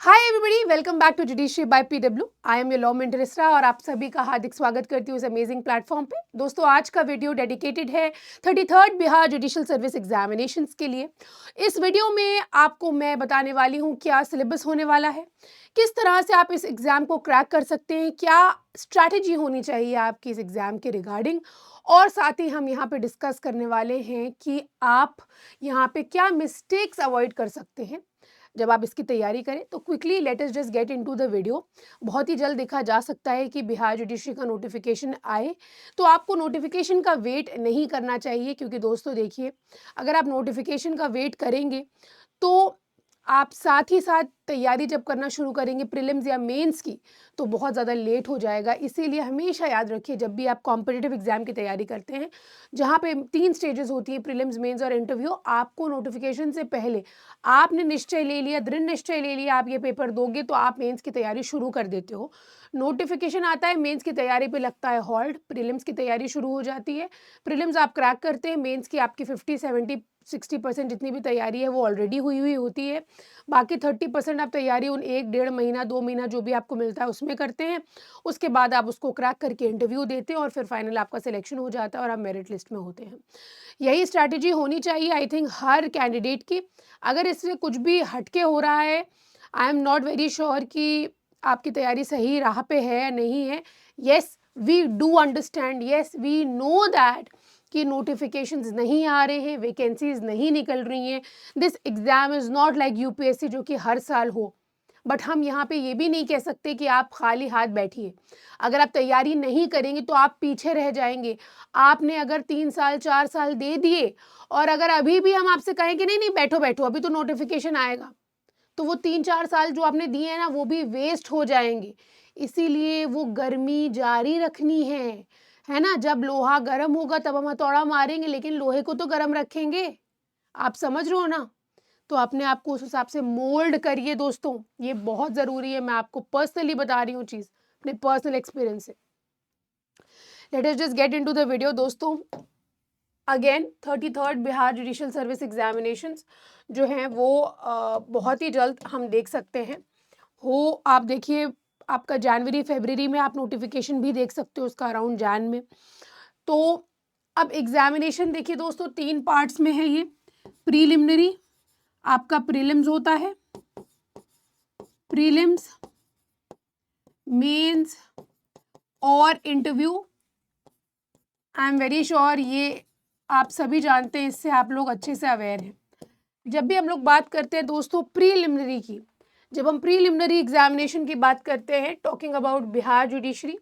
Hi everybody, welcome back to judiciary by PW. I am your law mentor Isra और आप सभी का हार्दिक स्वागत करती हूँ इस अमेजिंग प्लेटफॉर्म पे। दोस्तों, आज का वीडियो डेडिकेटेड है 33rd Bihar judicial service examinations के लिए। इस वीडियो में आपको मैं बताने वाली हूँ क्या सिलेबस होने वाला है, किस तरह से आप इस एग्ज़ाम को क्रैक कर सकते हैं, क्या स्ट्रैटेजी होनी चाहिए आपकी इस एग्ज़ाम के रिगार्डिंग, और साथ ही हम यहाँ पे डिस्कस करने वाले हैं कि आप यहाँ पे क्या मिस्टेक्स अवॉइड कर सकते हैं जब आप इसकी तैयारी करें। तो quickly let us just get into the video. बहुत ही जल्द देखा जा सकता है कि बिहार जुडिशरी का नोटिफिकेशन आए, तो आपको नोटिफिकेशन का वेट नहीं करना चाहिए, क्योंकि दोस्तों देखिए, अगर आप नोटिफिकेशन का वेट करेंगे तो आप साथ ही साथ तैयारी जब करना शुरू करेंगे प्रीलिम्स या मेंस की, तो बहुत ज़्यादा लेट हो जाएगा। इसीलिए हमेशा याद रखिए, जब भी आप कॉम्पिटिटिव एग्जाम की तैयारी करते हैं जहाँ पे 3 स्टेजेस होती हैं, प्रीलिम्स, मेंस और इंटरव्यू, आपको नोटिफिकेशन से पहले आपने निश्चय ले लिया, दृढ़ निश्चय ले लिया आप ये पेपर दोगे, तो आप मेंस की तैयारी शुरू कर देते हो। नोटिफिकेशन आता है, मेंस की तैयारी पे लगता है हॉल्ट, प्रीलिम्स की तैयारी शुरू हो जाती है। प्रीलिम्स आप क्रैक करते हैं, मेंस की आपकी 50-70-60% जितनी भी तैयारी है वो ऑलरेडी हुई हुई होती है। बाकी 30% आप तैयारी उन 1-1.5 महीना 2 महीना जो भी आपको मिलता है उसमें करते हैं। उसके बाद आप उसको क्रैक करके इंटरव्यू देते हैं और फिर फाइनल आपका सिलेक्शन हो जाता है और आप मेरिट लिस्ट में होते हैं। यही स्ट्रैटेजी होनी चाहिए आई थिंक हर कैंडिडेट की। अगर इससे कुछ भी हटके हो रहा है, I am not very sure कि आपकी तैयारी सही राह पे है या नहीं है। Yes, we do understand, yes we know that कि नोटिफिकेशंस नहीं आ रहे हैं, वैकेंसीज नहीं निकल रही हैं। This exam is not like UPSC जो कि हर साल हो। बट हम यहाँ पे ये भी नहीं कह सकते कि आप खाली हाथ बैठिए। अगर आप तैयारी नहीं करेंगे तो आप पीछे रह जाएंगे। आपने अगर 3 साल 4 साल दे दिए और अगर अभी भी हम आपसे कहें कि नहीं नहीं बैठो बैठो अभी तो नोटिफिकेशन आएगा, तो वो 3-4 साल जो आपने दिए हैं ना वो भी वेस्ट हो जाएंगे। इसीलिए वो गर्मी जारी रखनी है ना। जब लोहा गर्म होगा तब हम हथौड़ा मारेंगे, लेकिन लोहे को तो गर्म रखेंगे। आप समझ रहे हो ना। तो अपने आप को उस हिसाब से मोल्ड करिए दोस्तों, ये बहुत ज़रूरी है। मैं आपको पर्सनली बता रही हूँ चीज़, अपने पर्सनल एक्सपीरियंस से। Let us just get into the video दोस्तों। Again 33rd Bihar judicial service examinations जो हैं वो बहुत ही जल्द हम देख सकते हैं। आप देखिए, आपका जनवरी फरवरी में आप नोटिफिकेशन भी देख सकते हो उसका, अराउंड जैन में। तो अब एग्जामिनेशन देखिए दोस्तों, 3 पार्ट्स में है ये। प्रीलिमिनरी आपका प्रीलिम्स होता है, प्रीलिम्स, मेंस और interview. I am very sure ये आप सभी जानते हैं, इससे आप लोग अच्छे से अवेयर हैं। जब भी हम लोग बात करते हैं दोस्तों प्रीलिमिनरी की, जब हम प्रीलिमिनरी एग्जामिनेशन की बात करते हैं, टॉकिंग अबाउट बिहार जुडिशरी,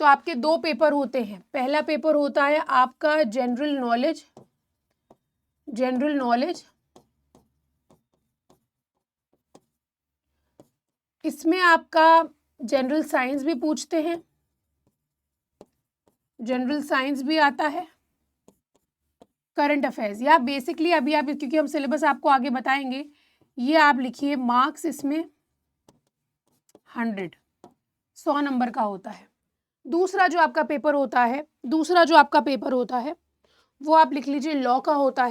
तो आपके 2 पेपर होते हैं। पहला पेपर होता है आपका जनरल नॉलेज, इसमें आपका जनरल साइंस भी पूछते हैं, जनरल साइंस भी आता है, करंट अफेयर्स, या बेसिकली अभी आप, क्योंकि हम सिलेबस आपको आगे बताएंगे, ये आप लिखिए मार्क्स इसमें 100 नंबर का होता है। दूसरा जो आपका पेपर होता है वो आप लिख लीजिए लॉ का होता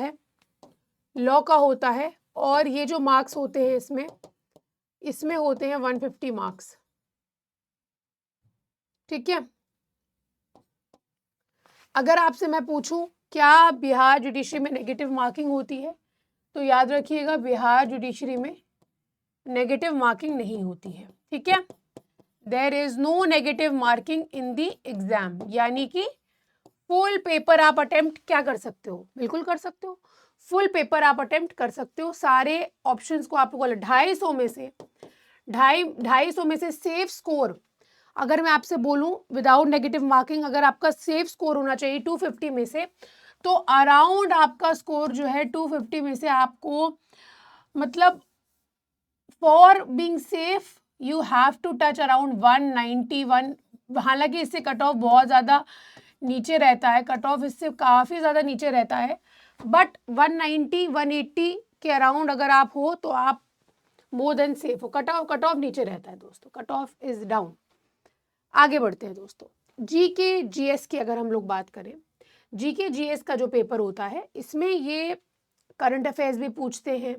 है। और ये जो मार्क्स होते हैं इसमें होते हैं 150 मार्क्स। ठीक है। अगर आपसे मैं पूछूं क्या बिहार जुडिशरी में नेगेटिव मार्किंग होती है, तो याद रखिएगा बिहार जुडिशरी में नेगेटिव मार्किंग नहीं होती है। ठीक है, there is no negative marking in the exam, यानी कि फुल पेपर आप अटेम्प्ट क्या कर सकते हो, बिल्कुल कर सकते हो। फुल पेपर आप अटेम्प्ट कर सकते हो। सारे ऑप्शंस को आपको 250 में से सेफ स्कोर, अगर मैं आपसे बोलूं विदाउट नेगेटिव मार्किंग, अगर आपका सेफ स्कोर होना चाहिए 250 में से, तो अराउंड आपका स्कोर जो है 250 में से आपको, मतलब for being safe you have to touch around 191। हालांकि इससे कट ऑफ बहुत ज़्यादा नीचे रहता है, कट ऑफ इससे काफ़ी ज़्यादा नीचे रहता है, बट 190-180 के अराउंड अगर आप हो तो आप मोर देन सेफ हो। कट ऑफ नीचे रहता है दोस्तों, कट ऑफ इज डाउन। आगे बढ़ते हैं दोस्तों। जीके जीएस की अगर हम लोग बात करें, जीके जीएस का जो पेपर होता है इसमें ये करंट अफेयर्स भी पूछते हैं,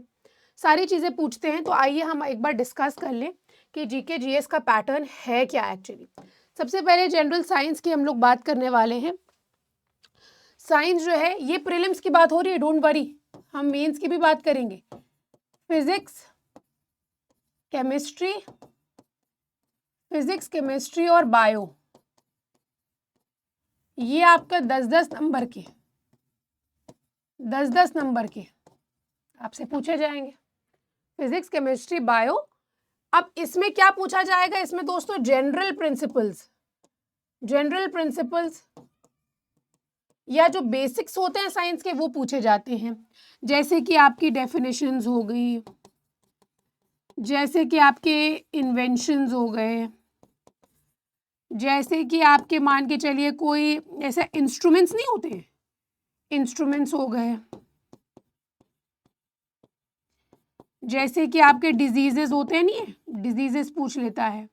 सारी चीज़ें पूछते हैं। तो आइए हम एक बार डिस्कस कर लें कि जीके जीएस का पैटर्न है क्या एक्चुअली। सबसे पहले जनरल साइंस की हम लोग बात करने वाले हैं। साइंस जो है ये प्रीलिम्स की बात हो रही है, डोंट वरी, हम मेंस की भी बात करेंगे। फिजिक्स, केमिस्ट्री और बायो, ये आपका 10-10 नंबर के 10-10 नंबर के आपसे पूछे जाएंगे। Physics, chemistry, bio. अब इसमें क्या पूछा जाएगा? इसमें दोस्तों जनरल प्रिंसिपल्स या जो बेसिक्स होते हैं साइंस के वो पूछे जाते हैं। जैसे कि आपकी डेफिनेशंस हो गई, जैसे कि आपके इन्वेंशंस हो गए, जैसे कि आपके मान के चलिए कोई ऐसे इंस्ट्रूमेंट्स नहीं होते हैं, इंस्ट्रूमेंट्स हो गए, जैसे कि आपके डिजीजेस होते हैं, नहीं, डिजीजेस पूछ लेता है।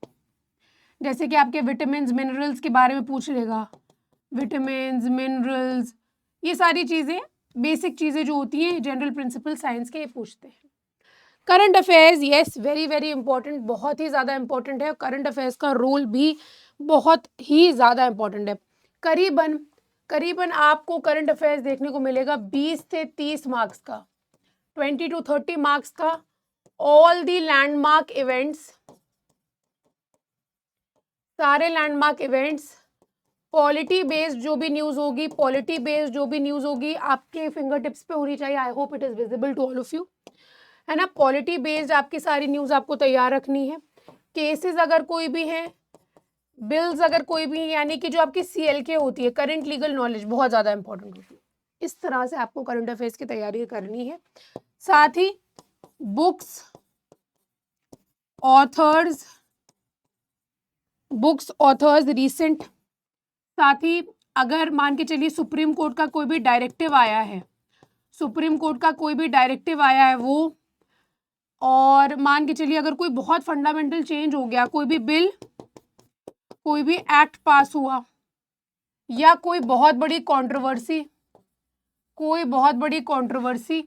जैसे कि आपके विटामिन्स मिनरल्स के बारे में पूछ लेगा, विटामिन्स मिनरल्स, ये सारी चीज़ें बेसिक चीज़ें जो होती हैं जनरल प्रिंसिपल साइंस के, ये पूछते हैं। Current affairs, yes, very very important, बहुत ही ज़्यादा इंपॉर्टेंट है। करंट अफेयर्स का रोल भी बहुत ही ज़्यादा इंपॉर्टेंट है। करीबन आपको करंट अफेयर्स देखने को मिलेगा 20 से 30 मार्क्स का, 20 to 30 मार्क्स का। ऑल दी लैंडमार्क इवेंट्स, सारे लैंडमार्क इवेंट्स, पॉलिटी बेस्ड जो भी न्यूज़ होगी, आपके फिंगर टिप्स पे होनी चाहिए। I hope it is visible to all of you, है ना। पॉलिटी बेस्ड आपकी सारी न्यूज़ आपको तैयार रखनी है। केसेस अगर कोई भी हैं, बिल्स अगर कोई भी, यानी कि जो आपकी CLK होती है, करंट लीगल नॉलेज, बहुत ज़्यादा इंपॉर्टेंट होती है। इस तरह से आपको करंट अफेयर्स की तैयारी करनी है। साथ ही बुक्स, ऑथर्स रीसेंट, साथ ही अगर मान के चलिए सुप्रीम कोर्ट का कोई भी डायरेक्टिव आया है, वो, और मान के चलिए अगर कोई बहुत फंडामेंटल चेंज हो गया, कोई भी बिल, कोई भी एक्ट पास हुआ, या कोई बहुत बड़ी कंट्रोवर्सी,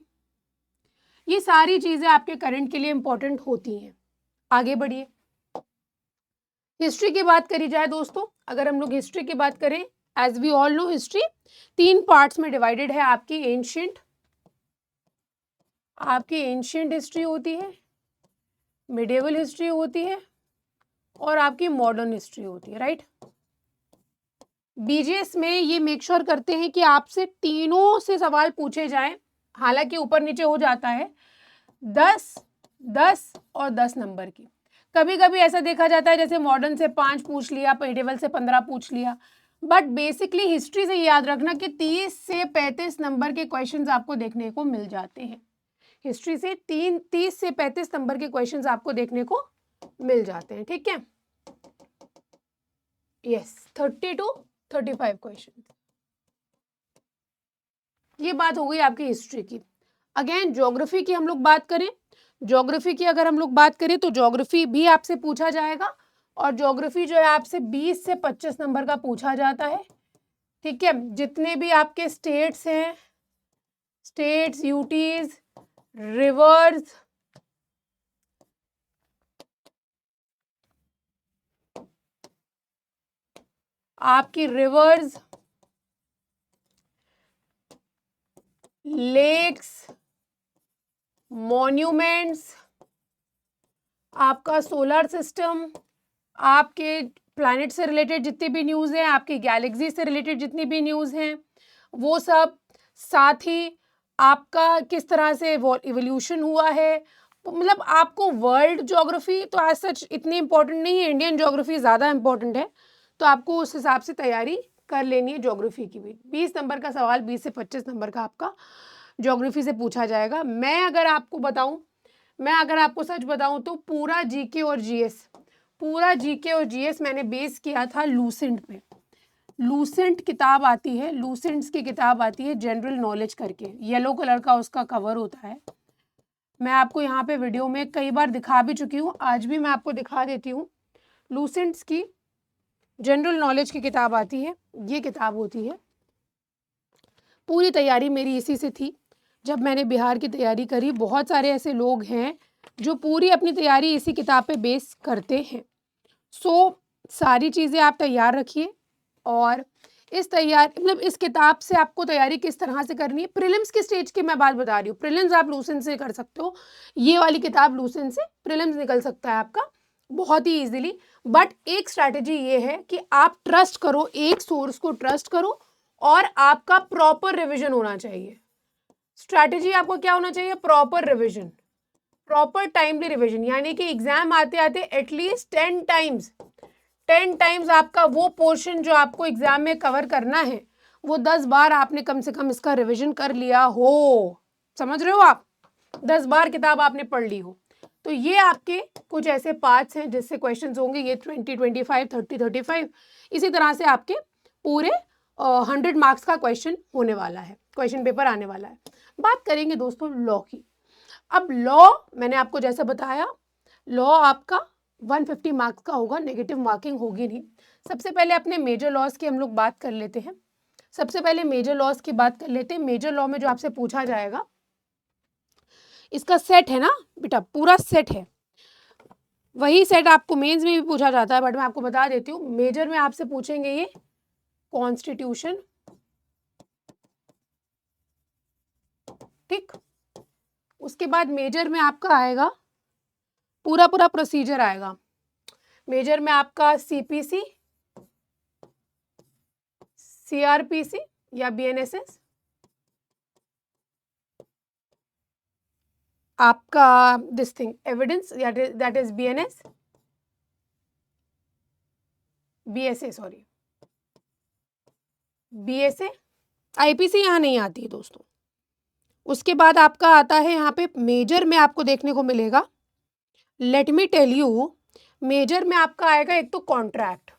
ये सारी चीजें आपके करंट के लिए इंपॉर्टेंट होती हैं। आगे बढ़िए, हिस्ट्री की बात करी जाए दोस्तों, अगर हम लोग हिस्ट्री की बात करें, as we all know history 3 parts में डिवाइडेड है। आपकी एंशिएंट हिस्ट्री होती है, मिडिवल हिस्ट्री होती है, और आपकी मॉडर्न हिस्ट्री होती है, राइट। बीजीएस में ये मेक श्योर करते हैं कि आपसे तीनों से सवाल पूछे जाएं, हालांकि ऊपर नीचे हो जाता है, 10, 10 और 10 नंबर की। कभी कभी ऐसा देखा जाता है जैसे मॉडर्न से 5 पूछ लिया, मिडिवल से 15 पूछ लिया, बट बेसिकली हिस्ट्री से याद रखना कि 30 से 35 नंबर के क्वेश्चंस आपको देखने को मिल जाते हैं। हिस्ट्री से 30 से 35 नंबर के क्वेश्चंस आपको देखने को मिल जाते हैं, ठीक है। Yes, 30 to 35 question. ये बात हो गई आपकी हिस्ट्री की। अगेन ज्योग्राफी की हम लोग बात करें, तो ज्योग्राफी भी आपसे पूछा जाएगा, और ज्योग्राफी जो है आपसे 20 से 25 नंबर का पूछा जाता है, ठीक है। जितने भी आपके स्टेट्स हैं, यूटीज, रिवर्स, आपकी रिवर्स, लेक्स, मॉन्यूमेंट्स, आपका सोलर सिस्टम, आपके प्लैनेट से रिलेटेड जितनी भी न्यूज़ हैं, आपकी गैलेक्सी से रिलेटेड जितनी भी न्यूज़ हैं, वो सब, साथ ही आपका किस तरह से इवोल्यूशन हुआ है, मतलब आपको वर्ल्ड ज्योग्राफी तो एज सच इतनी इंपॉर्टेंट नहीं है, इंडियन ज्योग्राफी ज़्यादा इंपॉर्टेंट है, तो आपको उस हिसाब से तैयारी कर लेनी है ज्योग्राफी की भी। 20 नंबर का सवाल, 20 से 25 नंबर का आपका ज्योग्राफी से पूछा जाएगा। मैं अगर आपको सच बताऊं तो पूरा जीके और जीएस मैंने बेस किया था लूसेंट पे। लूसेंट किताब आती है, लूसेंट्स की किताब आती है जनरल नॉलेज करके, येलो कलर का उसका कवर होता है। मैं आपको यहाँ पे वीडियो में कई बार दिखा भी चुकी हूँ, आज भी मैं आपको दिखा देती हूँ। लूसेंट्स की जनरल नॉलेज की किताब आती है, ये किताब होती है। पूरी तैयारी मेरी इसी से थी। जब मैंने बिहार की तैयारी करी, बहुत सारे ऐसे लोग हैं जो पूरी अपनी तैयारी इसी किताब पे बेस करते हैं। सो सारी चीज़ें आप तैयार रखिए और इस किताब से आपको तैयारी किस तरह से करनी है। प्रीलिम्स की स्टेज की मैं बात बता रही हूँ। प्रीलिम्स आप लूसेंट से कर सकते हो, ये वाली किताब लूसेंट से प्रीलिम्स निकल सकता है आपका बहुत ही इजीली। बट एक स्ट्रैटेजी ये है कि आप ट्रस्ट करो, एक सोर्स को ट्रस्ट करो और आपका प्रॉपर रिविजन होना चाहिए। स्ट्रैटेजी आपको क्या होना चाहिए? Proper revision, proper timely revision, यानी कि एग्जाम आते आते एटलीस्ट 10 टाइम्स आपका वो पोर्शन जो आपको एग्जाम में कवर करना है वो 10 बार आपने कम से कम इसका रिवीजन कर लिया हो। समझ रहे हो आप? 10 बार किताब आपने पढ़ ली हो। तो ये आपके कुछ ऐसे पार्ट्स हैं जिससे क्वेश्चंस होंगे। ये 20, 25, 30, 35 इसी तरह से आपके पूरे 100 मार्क्स का क्वेश्चन होने वाला है, क्वेश्चन पेपर आने वाला है। बात करेंगे दोस्तों लॉ की। अब लॉ मैंने आपको जैसा बताया, लॉ आपका 150 मार्क्स का होगा, नेगेटिव मार्किंग होगी नहीं। सबसे पहले अपने मेजर लॉज की हम लोग बात कर लेते हैं। सबसे पहले मेजर लॉज की बात कर लेते हैं। मेजर लॉ में जो आपसे पूछा जाएगा, इसका सेट है ना बेटा, पूरा सेट है। वही सेट आपको मेंस में भी पूछा जाता है, बट मैं आपको बता देती हूँ मेजर में आपसे पूछेंगे ये कॉन्स्टिट्यूशन, ठीक। उसके बाद मेजर में आपका आएगा पूरा प्रोसीजर आएगा। मेजर में आपका सीपीसी, सीआरपीसी या बीएनएसएस, आपका this thing evidence that is BNS, BSA, sorry BSA, IPC यहाँ नहीं आती है दोस्तों। उसके बाद आपका आता है यहाँ पे मेजर में आपको देखने को मिलेगा, let me tell you, major में आपका आएगा एक तो कॉन्ट्रैक्ट,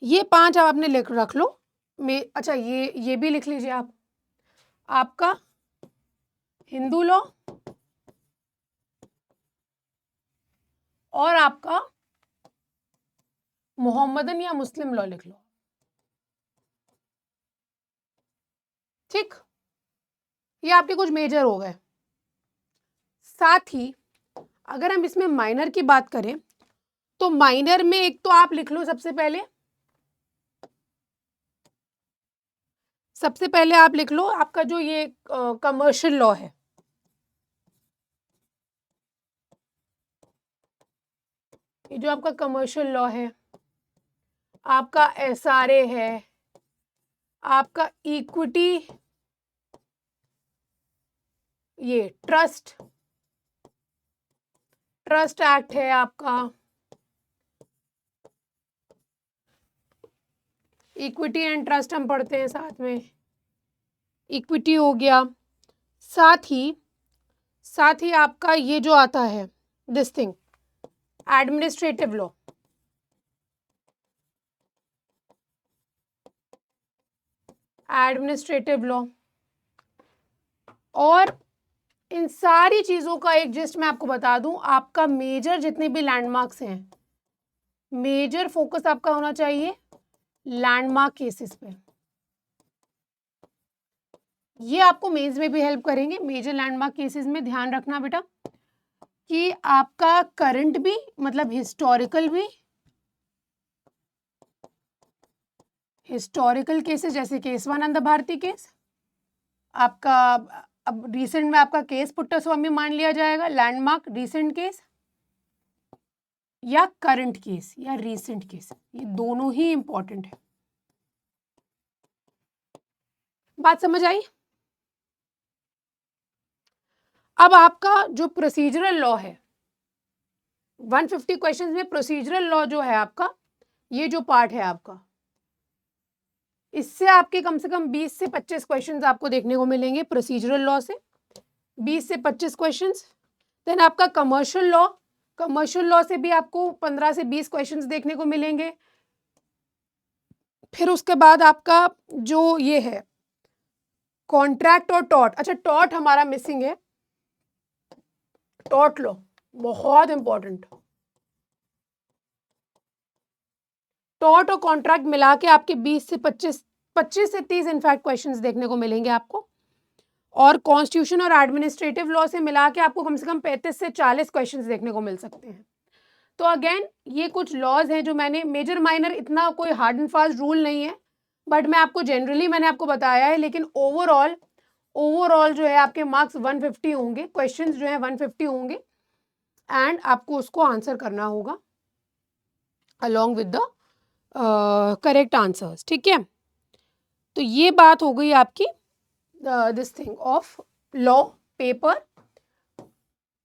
ये 5 आप आपने लिख रख लो। अच्छा ये भी लिख लीजिए आप, आपका हिंदू लॉ और आपका मोहम्मदन या मुस्लिम लॉ लिख लो, ठीक। ये आपके कुछ मेजर हो गए। साथ ही अगर हम इसमें माइनर की बात करें तो माइनर में एक तो आप लिख लो सबसे पहले आप लिख लो आपका जो ये कमर्शियल लॉ है, ये जो आपका कमर्शियल लॉ है, आपका एसआरए है, आपका इक्विटी, ये ट्रस्ट एक्ट है आपका, इक्विटी एंड ट्रस्ट हम पढ़ते हैं साथ में, इक्विटी हो गया। साथ ही आपका ये जो आता है दिस थिंग एडमिनिस्ट्रेटिव लॉ, और इन सारी चीज़ों का एक जिस्ट मैं आपको बता दूं, आपका मेजर जितने भी लैंडमार्क्स हैं, मेजर फोकस आपका होना चाहिए लैंडमार्क केसेस पे। ये आपको मेंस में भी हेल्प करेंगे। मेजर लैंडमार्क केसेस में ध्यान रखना बेटा कि आपका करंट भी मतलब हिस्टोरिकल केसेस जैसे केशवानंद भारती केस, आपका अब रिसेंट में आपका केस पुट्टास्वामी मान लिया जाएगा, लैंडमार्क रिसेंट केस, या करंट केस या रिसेंट केस, ये दोनों ही इंपॉर्टेंट है। बात समझ आई? अब आपका जो प्रोसीजरल लॉ है, 150 क्वेश्चंस में प्रोसीजरल लॉ जो है आपका, ये जो पार्ट है आपका, इससे आपके कम से कम 20 से 25 क्वेश्चंस आपको देखने को मिलेंगे प्रोसीजरल लॉ से, 20 से 25 क्वेश्चंस। देन आपका कमर्शियल लॉ से भी आपको 15 से 20 क्वेश्चंस देखने को मिलेंगे। फिर उसके बाद आपका जो ये है कॉन्ट्रैक्ट और टॉर्ट, अच्छा टॉर्ट हमारा मिसिंग है, टॉर्ट लॉ बहुत इंपॉर्टेंट, टॉट और कॉन्ट्रैक्ट मिला के आपके 20 से 25 से 30 इनफैक्ट क्वेश्चंस देखने को मिलेंगे आपको, और कॉन्स्टिट्यूशन और एडमिनिस्ट्रेटिव लॉ से मिला के आपको कम से कम 35 से 40 क्वेश्चंस देखने को मिल सकते हैं। तो अगेन ये कुछ लॉज हैं जो मैंने, मेजर माइनर इतना कोई हार्ड एंड फास्ट रूल नहीं है, बट मैं आपको जनरली मैंने आपको बताया है, लेकिन ओवरऑल जो है आपके मार्क्स 150 होंगे, क्वेश्चंस जो है 150 होंगे, एंड आपको उसको आंसर करना होगा along with the correct answers, ठीक है। तो ये बात हो गई आपकी this thing of law paper.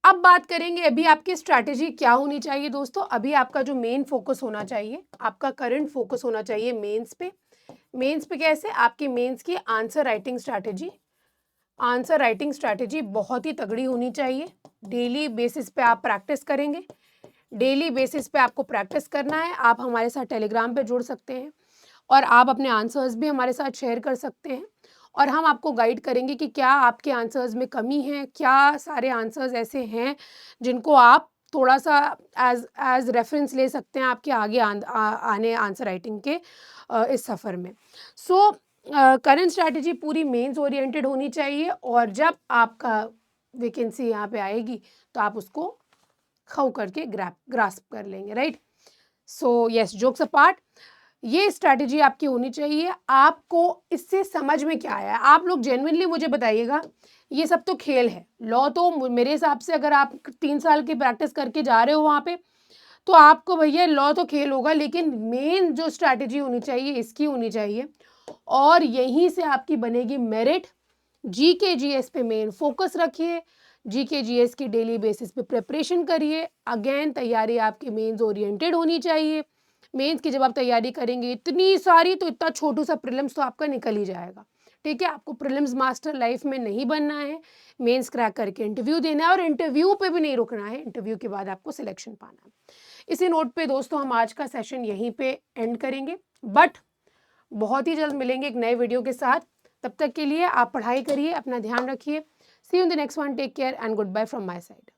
अब बात करेंगे अभी आपकी स्ट्रैटेजी क्या होनी चाहिए दोस्तों। अभी आपका जो मेन फोकस होना चाहिए, आपका करंट फोकस होना चाहिए मेंस पे। मेंस पे कैसे, आपकी मेंस की आंसर राइटिंग स्ट्रैटेजी बहुत ही तगड़ी होनी चाहिए। डेली बेसिस पे आप प्रैक्टिस करेंगे, डेली बेसिस पे आपको प्रैक्टिस करना है। आप हमारे साथ टेलीग्राम पे जुड़ सकते हैं और आप अपने आंसर्स भी हमारे साथ शेयर कर सकते हैं, और हम आपको गाइड करेंगे कि क्या आपके आंसर्स में कमी है, क्या सारे आंसर्स ऐसे हैं जिनको आप थोड़ा सा एज रेफरेंस ले सकते हैं आपके आगे आने आंसर राइटिंग के इस सफ़र में। सो करंट स्ट्रैटेजी पूरी मेंस ओरिएंटेड होनी चाहिए, और जब आपका वैकेंसी यहाँ पे आएगी तो आप उसको खाऊ करके ग्रास्प कर लेंगे, right. So yes, jokes apart, ये स्ट्रैटेजी आपकी होनी चाहिए। आपको इससे समझ में क्या आया, आप लोग जेन्युइनली मुझे बताइएगा। ये सब तो खेल है, लॉ तो मेरे हिसाब से अगर आप 3 साल की प्रैक्टिस करके जा रहे हो वहाँ पे, तो आपको भैया लॉ तो खेल होगा, लेकिन मेन जो स्ट्रैटेजी होनी चाहिए इसकी होनी चाहिए, और यहीं से आपकी बनेगी मेरिट। जीके जीएस पे मेन फोकस रखिए, जीके जीएस की डेली बेसिस पे प्रिपरेशन करिए। अगेन तैयारी आपकी मेंस ओरिएंटेड होनी चाहिए। मेंस की जब आप तैयारी करेंगे इतनी सारी, तो इतना छोटू सा प्रीलिम्स तो आपका निकल ही जाएगा, ठीक है। आपको प्रीलिम्स मास्टर लाइफ में नहीं बनना है, मेंस क्रैक करके इंटरव्यू देना है, और इंटरव्यू पे भी नहीं रुकना है, इंटरव्यू के बाद आपको सिलेक्शन पाना है। इसी नोट पे दोस्तों हम आज का सेशन यहीं पे एंड करेंगे, बट बहुत ही जल्द मिलेंगे एक नए वीडियो के साथ। तब तक के लिए आप पढ़ाई करिए, अपना ध्यान रखिए। See you in the next one, take care and goodbye from my side.